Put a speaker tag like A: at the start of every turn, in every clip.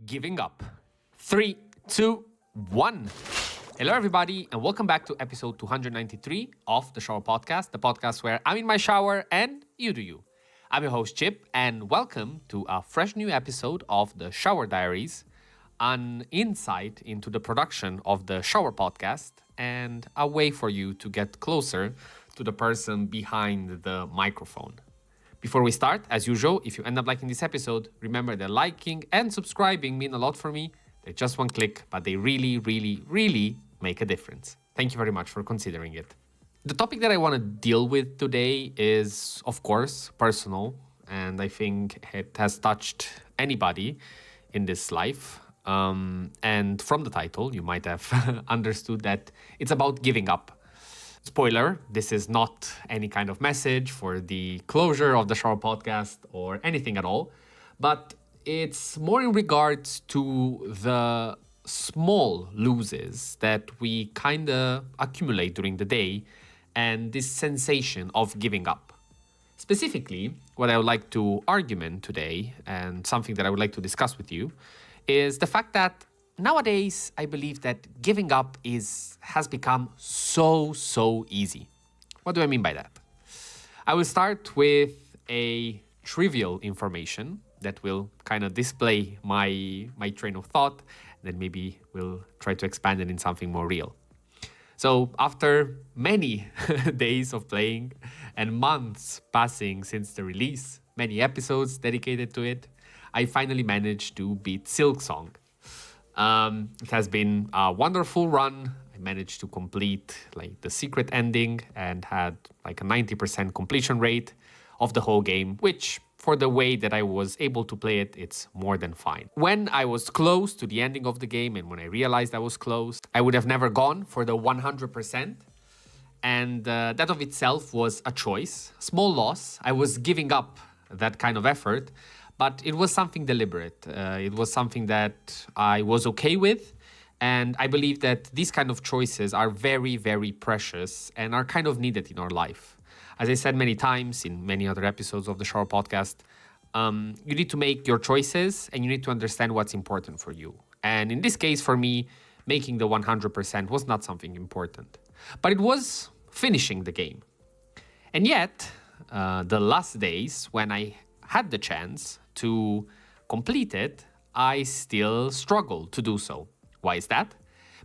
A: Giving up. 3, 2, 1. Hello, everybody, and welcome back to episode 293 of the Shower Podcast, the podcast where I'm in my shower and you do you. I'm your host, Chip, and welcome to a fresh new episode of the Shower Diaries, an insight into the production of the Shower Podcast, and a way for you to get closer to the person behind the microphone. Before we start, as usual, if you end up liking this episode, remember that liking and subscribing mean a lot for me. They're just one click, but they really make a difference. Thank you very much for considering it. The topic that I want to deal with today is, of course, personal, and I think it has touched anybody in this life. And from the title, you might have understood that it's about giving up. Spoiler, this is not any kind of message for the closure of the Shower Podcast or anything at all, but it's more in regards to the small losses that we kind of accumulate during the day and this sensation of giving up. Specifically, what I would like to argument today and something that I would like to discuss with you is the fact that nowadays, I believe that giving up has become so easy. What do I mean by that? I will start with a trivial information that will kind of display my train of thought, and then maybe we'll try to expand it in something more real. So after many days of playing and months passing since the release, many episodes dedicated to it, I finally managed to beat Silksong. It has been a wonderful run. I managed to complete the secret ending and had a 90% completion rate of the whole game, which for the way that I was able to play it, it's more than fine. When I was close to the ending of the game and when I realized I was close, I would have never gone for the 100%. And that of itself was a choice. Small loss. I was giving up that kind of effort. But it was something deliberate. It was something that I was okay with. And I believe that these kind of choices are very precious and are kind of needed in our life. As I said many times in many other episodes of the Shower Podcast, you need to make your choices and you need to understand what's important for you. And in this case, for me, making the 100% was not something important. But it was finishing the game. And yet, the last days when I had the chance to complete it, I still struggle to do so. Why is that?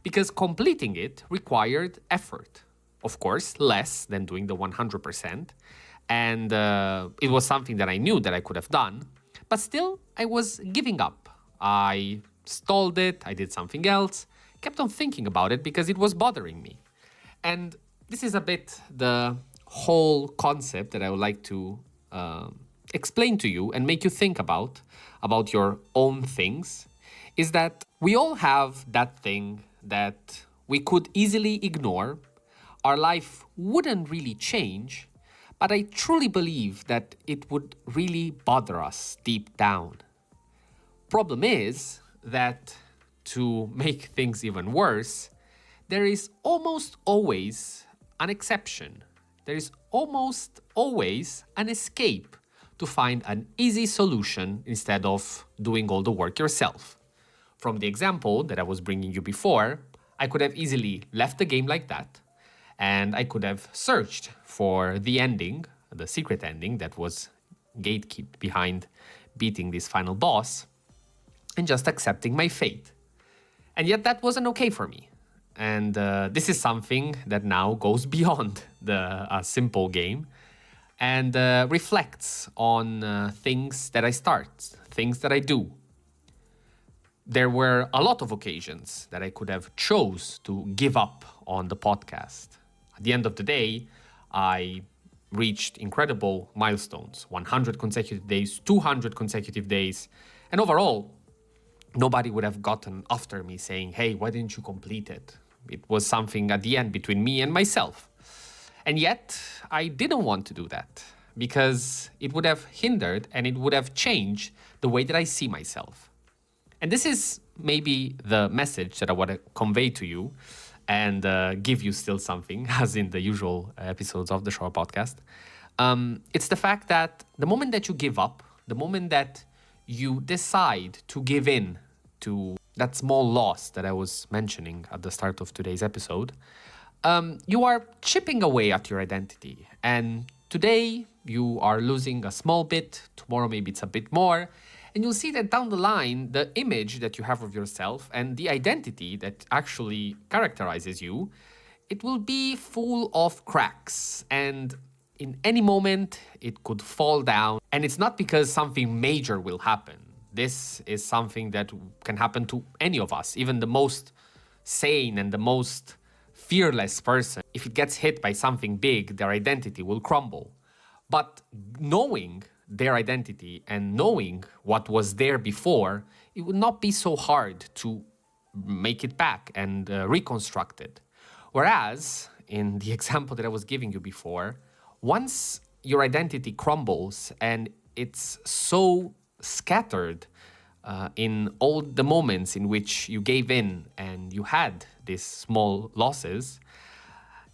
A: Because completing it required effort. Of course, less than doing the 100%. And it was something that I knew that I could have done. But still, I was giving up. I stalled it, I did something else, kept on thinking about it because it was bothering me. And this is a bit the whole concept that I would like to explain to you and make you think about your own things, is that we all have that thing that we could easily ignore. Our life wouldn't really change, but I truly believe that it would really bother us deep down. Problem is that to make things even worse, there is almost always an exception. There is almost always an escape to find an easy solution instead of doing all the work yourself. From the example that I was bringing you before, I could have easily left the game like that, and I could have searched for the ending, the secret ending that was gatekept behind beating this final boss, and just accepting my fate. And yet that wasn't okay for me. And this is something that now goes beyond a simple game, and reflects on things that I start, things that I do. There were a lot of occasions that I could have chose to give up on the podcast. At the end of the day, I reached incredible milestones, 100 consecutive days, 200 consecutive days, and overall, nobody would have gotten after me saying, hey, why didn't you complete it? It was something at the end between me and myself. And yet, I didn't want to do that because it would have hindered and it would have changed the way that I see myself. And this is maybe the message that I want to convey to you and give you still something, as in the usual episodes of the Shower Podcast. It's the fact that the moment that you give up, the moment that you decide to give in to that small loss that I was mentioning at the start of today's episode, you are chipping away at your identity. And today you are losing a small bit, tomorrow maybe it's a bit more. And you'll see that down the line, the image that you have of yourself and the identity that actually characterizes you, it will be full of cracks. And in any moment, it could fall down. And it's not because something major will happen. This is something that can happen to any of us, even the most sane and the most fearless person. If it gets hit by something big, their identity will crumble. But knowing their identity and knowing what was there before, it would not be so hard to make it back and reconstruct it. Whereas, in the example that I was giving you before, once your identity crumbles and it's so scattered in all the moments in which you gave in and you had these small losses,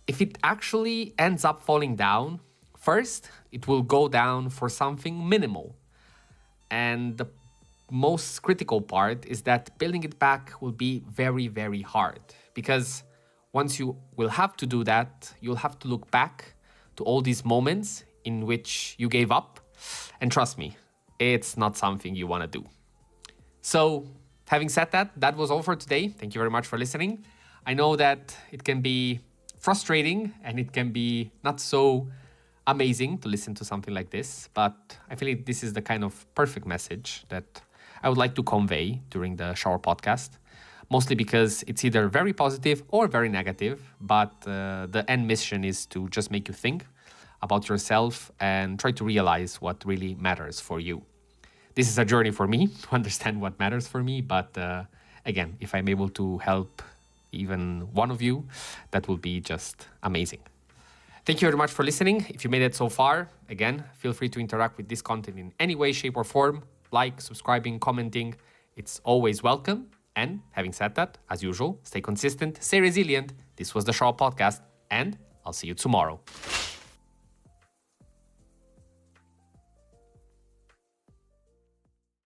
A: if it actually ends up falling down, first, it will go down for something minimal. And the most critical part is that building it back will be very, very hard. Because once you will have to do that, you'll have to look back to all these moments in which you gave up. And trust me, it's not something you want to do. So, having said that, that was all for today. Thank you very much for listening. I know that it can be frustrating and it can be not so amazing to listen to something like this, but I feel like this is the kind of perfect message that I would like to convey during the Shower podcast, mostly because it's either very positive or very negative, but the end mission is to just make you think about yourself and try to realize what really matters for you. This is a journey for me to understand what matters for me, but again, if I'm able to help even one of you, that will be just amazing. Thank you very much for listening. If you made it so far, again, feel free to interact with this content in any way, shape, or form. Like, subscribing, commenting. It's always welcome. And having said that, as usual, stay consistent, stay resilient. This was the Shower Podcast, and I'll see you tomorrow.